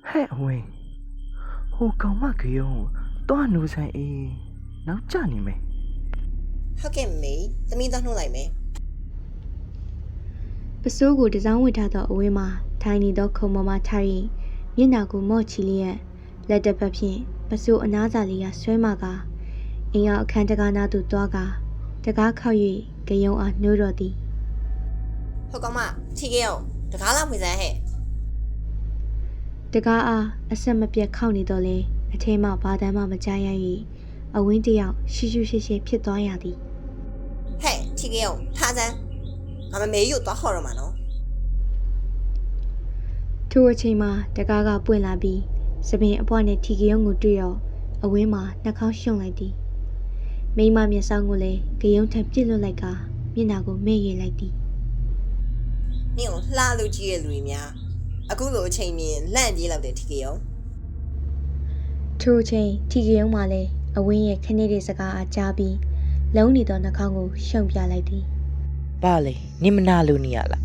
ဟဲ့အဝင်းဟိုကောင်မကယုံတွားနူဆိုင်အေးနောက်ကျနေမယ်ဟုတ်ကဲ့မေသမီးသားနှုတ်လိုက်မယ် ပစိုးကိုတစောင်းဝစ်ထားသောအဝင်းမှာထိုင်နေသောခုံပေါ်မှထား၍မျက်နှာကိုမော့ချီလျက်လက်တစ်ဖက်ဖြင့်ပစိုးအနားစာလေးကဆွဲမကအင်းရောက်အခန်းတကားနာသို့သွားကတကားခောက်၍ကယုံအားနှိုးတော်သည် ဟုတ်ကောင်မထီခဲ့အောင်တကားလောက်ဝင်စမ်းဟဲ့ တကားအားအဆက်မပြတ်ခောက်နေတော့လေအထဲမှဘာတမ်းမှမကြားရ၍အဝင်းတစ်ယောက်ရှူးရှူးရှဲရှဲဖြစ်သွားရသည် ဟဲ့ထီခဲ့အောင်ထားစမ်းငါမမေကိုသွားခေါ်တော့မှာနော် ထိုအချိန်မှာတကားကပွင့်လာပြီးစပင်အပွားနဲ့ထီကယုံကိုတွေ့တော့အဝင်းမှာနှာခေါင်းရှုံလိုက်သည်မိမမျက်စောင်းကိုလည်းကယုံထံပြစ်လွတ်လိုက်ကမျက်နှာကိုမေ့ရလိုက်သည် နင့်ကိုလှလို့ကြည့်ရလူတွေများအခုလိုအချိန်မြင်လန့်ပြေးလောက်တယ်ထီခဲ့အောင် ထိုအချိန်ထီကယုံမှလည်းအဝင်းရဲ့ခဏလေးစကားအားကြားပြီးလုံးနေသောနှာခေါင်းကိုရှုံပြလိုက်သည် ဘာလဲနင်မနာလို့နေရလား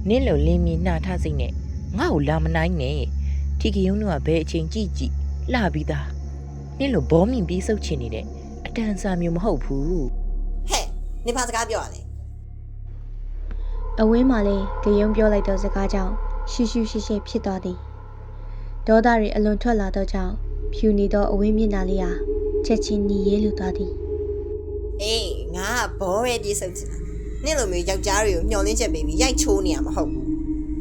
နင်လိုလင်းမီနှာထားစိတ်နဲ့ငါ့ကိုလာမနိုင်နဲ့ထီကယုံတို့ကဘယ်အချိန်ကြည့်လှပြီးသားနင်လိုဘောမင်ပြီးစုပ်ချင်နေတဲ့အတန်စာမျိုးမဟုတ်ဘူး ဟဲ့နင်ဘာစကားပြောရလဲ အဝင်းမှလည်းကယုံပြောလိုက်သောစကားကြောင့်ရှူးရှူးရှဲရှဲဖြစ်သွားသည်ဒေါသတွေအလွန်ထွက်လာသောကြောင့်ဖြူနေသောအဝင်းမျက်နှာလေးဟာချက်ချင်းညီရဲလူသွားသည် အေးငါကဘောရဲပြေးစုပ်ချင်တာနင့်လိုမျိုးယောက်ျားတွေကိုညှော်လင်းချက်ပေးပြီးရိုက်ချိုးနေရမှာမဟုတ်ဘူး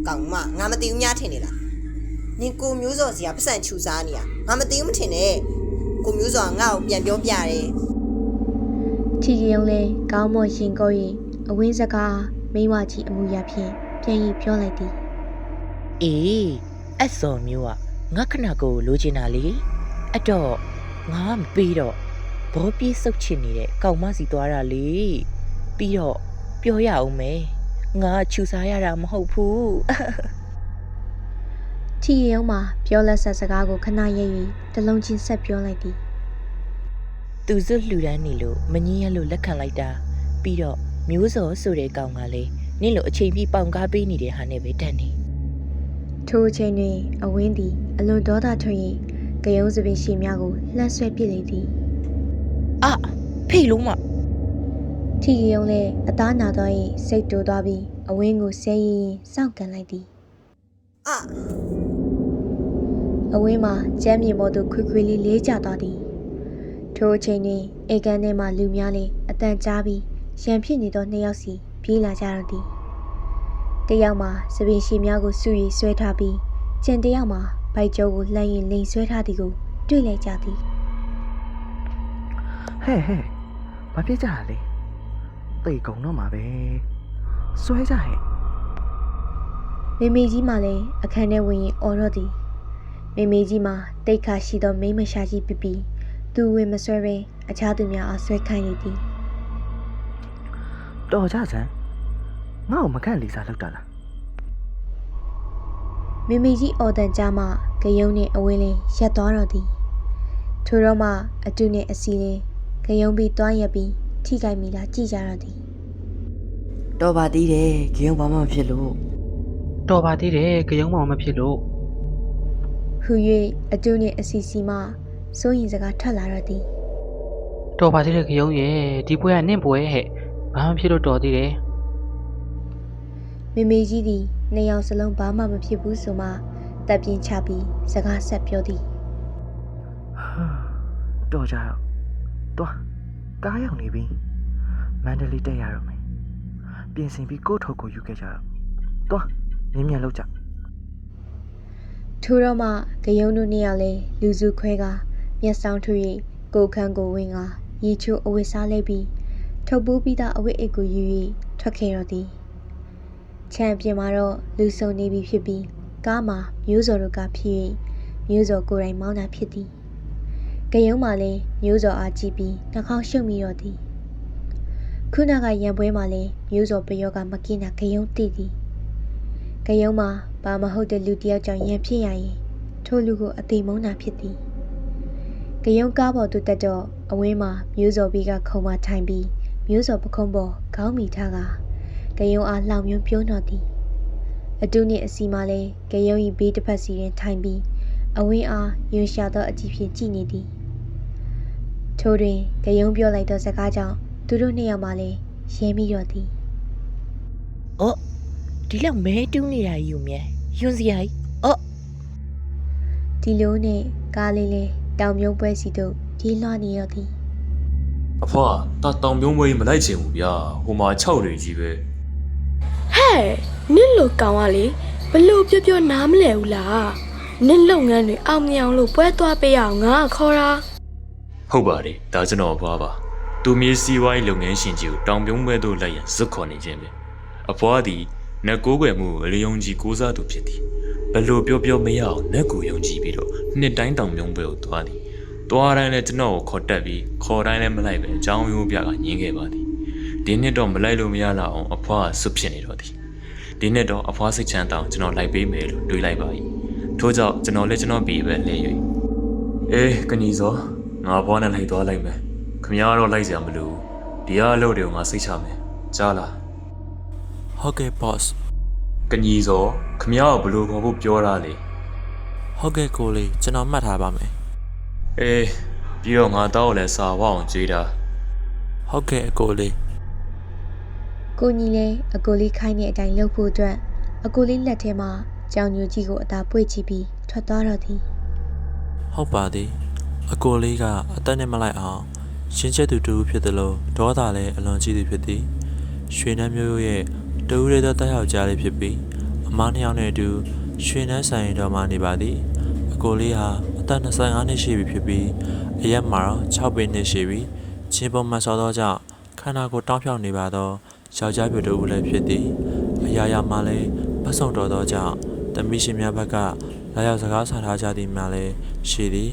ကောင်မငါမသိဘူးများထင်နေလားနင်ကိုမျိုးစော်စီကပတ်စံချူစားနေရငါမသိဘူးမထင်နဲ့ကိုမျိုးစော်ကငါ့ကိုပြန်ပြောပြတယ် ထီကယုံလည်းကောင်းမွန်ရှင်ကော၍အဝင်းစကားမိမကြီးအမူအရာဖြင့်ပြန်၍ပြောလိုက်သည် အေးအစော်မျိုးကငါခဏကိုလိုချင်တာလေအဲ့တော့ငါမပေးတော့ဘောပြေးစုပ်ချင်နေတဲ့ကောင်မစီသွားတာလေပြီးတော့ပြောရအောင်မယ်ငါချူစားရတာမဟုတ်ဘူး ထီကယုံမှာပြောလက်ဆက်စကားကိုခဏရိပ်၍တလုံးချင်းဆက်ပြောလိုက်သည် သူစွတ်လှူဒန်းနေလို့မငင်းရလို့လက်ခံလိုက်တာပြီးတော့မျိုးစော်ဆိုတဲ့ကောင်ကလည်းနင့်လိုအချိန်ပြီးပေါင်ကားပေးနေတဲ့ဟာနဲ့ပဲတန်နေ ထိုအချိန်တွင်အဝင်းသည်အလွန်ဒေါသထွက်၍ကယုံစပင်ရှည်များကိုလှမ်းဆွဲပစ်လေသည် အဖေ့လုံးမ ထီကယုံလည်းအသားနာသွား၍စိတ်တိုးသွားပြီးအဝင်းကိုဆဲရင်စောင့်ကန်လိုက်သည် အာ အဝင်းမှာကျမ်းမြေပေါ်သို့ခွေခွေလေးလေးကျသွားသည်ထိုအချိန်တွင်အေကန်ထဲမှလူများလည်းအတန်ကြားပြီးရန်ဖြစ်နေသောနှစ်ယောက်စီပြေးလာကြတော့သည်တစ်ယောက်မှာစပင်ရှည်များကိုစု၍ဆွဲထားပြီးကျန်တစ်ယောက်မှာဗိုက်ကျောကိုလှမ်းရင်လိန်ဆွဲထားသည်ကိုတွေ့လိုက်ကြသည် ဟဲ့ဘာဖြစ်ကြလဲတိတ်ကုန်တော့မှာပဲစွဲကြဟဲ့ မေမေကြီးမှလည်းအခန်းထဲဝင်ရင်အော်တော့သည်မေမေကြီးမှာတိတ်ခါရှိသောမိန်းမရှာကြီးပြပြီးသူဝင်မဆွဲဘဲအခြားသူများအားဆွဲခိုင်းနေသည် တော်ကြစမ်းငါ့ကိုမခန့်လီစာလောက်တာလား မေမေကြီးအော်တန်ကြားမှဂယုံနှင့်အဝင်းလင်းရက်သွားတော့သည်ထိုတော့မှအတူနှင့်အစီလင်းဂယုံပြီးတွားရက်ပြီးထိခိုက်မိလားကြည့်ကြတော့သည် တော်ပါသေးတယ်ဂယုံဘာမှမဖြစ်လို့ တော်ပါသေးတယ်ကြုံမှမဖြစ်လို့ ဟူ၍အတူနှင့်အစီစီမှစိုးရင်စကားထွက်လာတော့သည် တော်ပါသေးတယ်ကြုံရဲ့ဒီပွဲကနင့်ပွဲဟဲ့ဘာမှဖြစ်လို့တော်သေးတယ် မေမေကြီးသည်နှစ်ယောက်စလုံးဘာမှမဖြစ်ဘူးဆိုမှတပ်ပြင်းချပြီးစကားဆက်ပြောသည် တော်ကြတော့တွားကားရောက်နေပြီမန္တလေးတက်ရတော့မယ်ပြင်ဆင်ပြီးကိုယ့်ထုတ်ကိုယူခဲ့ကြတော့တွားမြင်လောက်ကြ ထိုတော့မှဂယုံတို့နှစ်ယောက်လည်းလူစုခွဲကမျက်စောင်းထွေ၍ကိုယ်ခန်းကိုဝင်ကရေချိုးအဝတ်စားလိုက်ပြီးထုတ်ပိုးပြီးသားအဝတ်အိတ်ကိုယူ၍ထွက်ခဲ့တော့သည်ခြံပြင်မှာတော့လူစုံနေပြီဖြစ်ပြီးကားမှာမျိုးစော်တို့ကဖြစ်၍မျိုးစော်ကိုယ်တိုင်မောင်းတာဖြစ်သည်ဂယုံမှလည်းမျိုးစော်အားကြည့်ပြီးနှာခေါင်းရှုပ်မိတော့သည်ခုနကရံပွဲမှာလည်းမျိုးစော်ပယောကမကင်းတာဂယုံသိသည်ဂယုံမှာဘာမဟုတ်တဲ့လူတစ်ယောက်ကြောင့်ရန်ဖြစ်ရရင်ထိုလူကိုအသေးမုန်းတာဖြစ်သည်ဂယုံကားပေါ်သို့တက်တော့အဝင်းမှာမျိုးစော်ပြီးကခုံမထိုင်ပြီးမျိုးစော်ပခုံးပေါ်ခေါင်းမိထားကဂယုံအားလောင်မြုံပြုံးတော့သည် အတူနှင့်အစီမှလည်းကယုံ၏ဘေးတစ်ဖက်စီတွင်ထိုင်ပြီးအဝင်းအားယွန်ရှာသောအကြည့်ဖြင့်ကြည့်နေသည်ထိုတွင်ကယုံပြောလိုက်သောစကားကြောင့်သူတို့နှစ်ယောက်မှလည်းရဲမိတော့သည် အော်ဒီလောက်မဲတူးနေတာယူမြဲယွန်းစရာကြီးအော် ဒီလိုနဲ့ကားလေးလေးတောင်မြုံပွဲစီသို့ပြေးလွှားနေရသည် အဖွာတာတောင်ပြုံးပွဲမလိုက်ချင်ဘူးဗျာဟိုမှာ6တွေကြီးပဲ ဟဲ့နင့်လိုကောင်ကလေဘလို့ပြောနားမလဲဘူးလားနင့်လုပ်ငန်းတွေအောင်မြင်အောင်လို့ပွဲသွားပေးအောင်ငါခေါ်တာ ဟုတ်ပါတယ်ဒါကျွန်တော်အဖွာပါသူမြေစီဝိုင်းလုပ်ငန်းရှင်ကြီးကိုတောင်ပြုံးပွဲတို့လိုက်ရန်ဇွတ်ခေါ်နေခြင်းပဲအဖွာသည်နက်ကိုးကွယ်မှုအလျုံကြီးကိုးစားသူဖြစ်သည်ဘလို့ပြောမရအောင်နက်ကိုယုံကြည်ပြီးတော့နှစ်တိုင်းတောင်ပြုံးပွဲကိုသွားသည်သွားတိုင်းလည်းကျွန်တော်ကိုခေါ်တက်ပြီးခေါ်တိုင်းလည်းမလိုက်ပဲအကြောင်းရိုးပြကညင်းခဲ့ပါသည်ဒီနှစ်တော့မလိုက်လို့မရတော့အောင်အဖွားဆွဖြစ်နေတော့သည်ဒီနှစ်တော့အဖွားစိတ်ချမ်းတောင်းကျွန်တော်လိုက်ပေးမယ်လို့တွေးလိုက်ပါ၏ထို့ကြောင့်ကျွန်တော်လည်းကျွန်တော်ပြီးပဲလဲ၍အေးကညီစောငါဘွားနဲ့လိုက်သွားလိုက်မယ်ခမရတော့လိုက်စရာမလိုဒီအလုပ်တွေကိုငါစိတ်ချမယ်ကြားလား ဟုတ်ကဲ့ boss ကညီစောခမရကဘလို့ခေါ်ဖို့ပြောတာလေ ဟုတ်ကဲ့ကိုလေးကျွန်တော်မှတ်ထားပါမယ် အေးပြီးတော့ငါတော့လည်းစာဝအောင်ကြွေးတာ ဟုတ်ကဲ့အကိုလေး ကိုညီလည်းအကိုလေးခိုင်းတဲ့အတိုင်းလုပ်ဖို့အတွက်အကိုလေးလက်ထဲမှာကြောင်ညိုကြီးကိုအသာပွေ့ချပြီးထွက်သွားတော့သည် ဟုတ်ပါသည်အကိုလေးကအသက်နဲ့မလိုက်အောင်ရှင်းချက်သူတူဖြစ်တယ်လို့ဒေါသလည်းအလွန်ကြီးသူဖြစ်သည်ရွှေနှမ်းမျိုးရဲ့တူရဲသောတက်ရောက်ကြားလေးဖြစ်ပြီးအမနှစ်ယောက်နဲ့အတူရွှေနှမ်းဆိုင်တော်မှာနေပါသည်အကိုလေးဟာအသက်25နှစ်ရှိပြီဖြစ်ပြီးအရက်မှာတော့6ပေနှစ်ရှိပြီးချင်းပုံမှန်ဆော်သောကြောင့်ခန္ဓာကိုယ်တောင်းဖြောက်နေပါသောယောက်ျားပြိုတူလည်းဖြစ်သည်အရာရာမှာလည်းပတ်စုံတော်သောကြောင့်တမိရှင်များဘက်ကလာရောက်စကားဆထားကြသည်များလည်းရှိသည်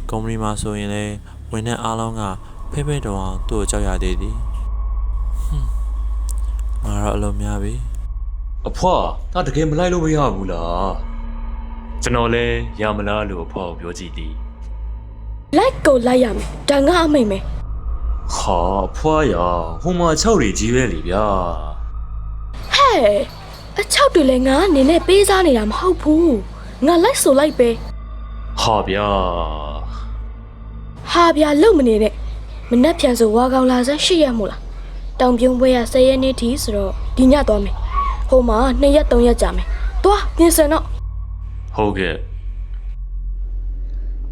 ကုမ္ပဏီမှာဆိုရင်လည်းဝန်ထမ်းအားလုံးကဖိတော်အောင်သူ့ကိုကြောက်ရသေးသည်ငါတော့အလုံးများပြီ အဖွားဒါတကယ်မလိုက်လို့မရဘူးလားကျွန်တော်လည်းရမလားလို့အဖွားကိုပြောကြည့်သည် လိုက်ကိုလိုက်ရမယ်ဒါငါအမိန်မယ် ဟာအဖွားရဟိုမှာ6တွေကြီးပဲလေဗျာ ဟဲ့အချောက်တွေလည်းငါအနေနဲ့ပေးစားနေတာမဟုတ်ဘူးငါလိုက်ဆိုလိုက်ပဲ ဟာဗျာ ဟာဗျာလုံမနေနဲ့မနှက်ဖြန်ဆိုဝါကောင်လာစမ်း8ရက်မို့လားတောင်ပြုံးပွဲရ10ရက်နေ့ထိဆိုတော့ဒီညသွားမယ်ဟိုမှာ2ရက်3ရက်ကြာမယ်သွားပြင်စင်တော့ ဟုတ်ကဲ့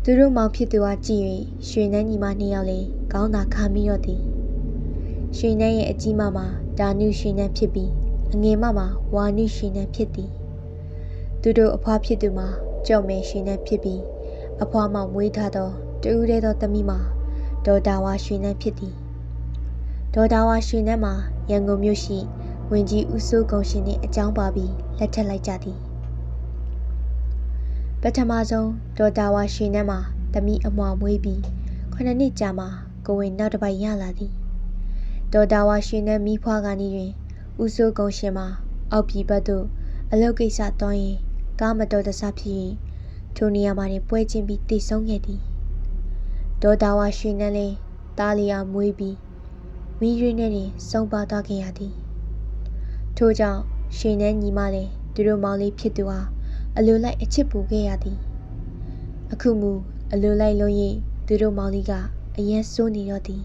သူတို့မောင်ဖြစ်သူကကြည့်၍ရွှေနှန်းညီမနှစ်ယောက်လည်းကောင်းသာခါမိတော့သည်ရွှေနှန်းရဲ့အကြီးမမှာဒါနုရွှေနှန်းဖြစ်ပြီးအငယ်မမှာဝါနုရွှေနှန်းဖြစ်သည်သူတို့အဖွားဖြစ်သူမှာကြော့မဲရွှေနှန်းဖြစ်ပြီးအဖွားမှမွေးထားသောတူးတဲ့သောသမီးမှာဒေါ်တာဝါရွှေနှန်းဖြစ်သည်ဒေါ်တာဝါရွှေနှန်းမှာရန်ကုန်မြို့ရှိဝင်ကြီးဦးစိုးကုံရှင်နှင့်အကြောင်းပါပြီးလက်ထပ်လိုက်ကြသည်ပထမဆုံးဒေါ်တာဝါရွှေနှန်းမှာသမီးအမွာမွေးပြီး9နှစ်ကြာမှကိုဝင်နောက်တစ်ပိုက်ရလာသည်ဒေါ်တာဝါရွှေနှန်းမိဖွားကနေတွင်ဦးစိုးကုံရှင်မှာအောက်ပြည်ဘက်သို့အလုပ်ကိစ္စသွားရင်ကားမတော်တဆဖြစ်၍ထိုနေရာမှာပွဲချင်းပြီးတည်ဆုံးခဲ့သည်ဒေါ်တာဝါရွှေနှန်းလည်းသားလျာမွေးပြီးမိရွေးနဲ့တွင်ဆုံးပါသွားခဲ့ရသည်ထို့ကြောင့်ရွှေနှန်းညီမလည်းသူတို့မောင်လေးဖြစ်သူဟာအလိုလိုက်အချစ်ပူခဲ့ရသည်အခုမူအလိုလိုက်လုံး၍သူတို့မောင်လေးကအယံဆိုးနေတော့သည်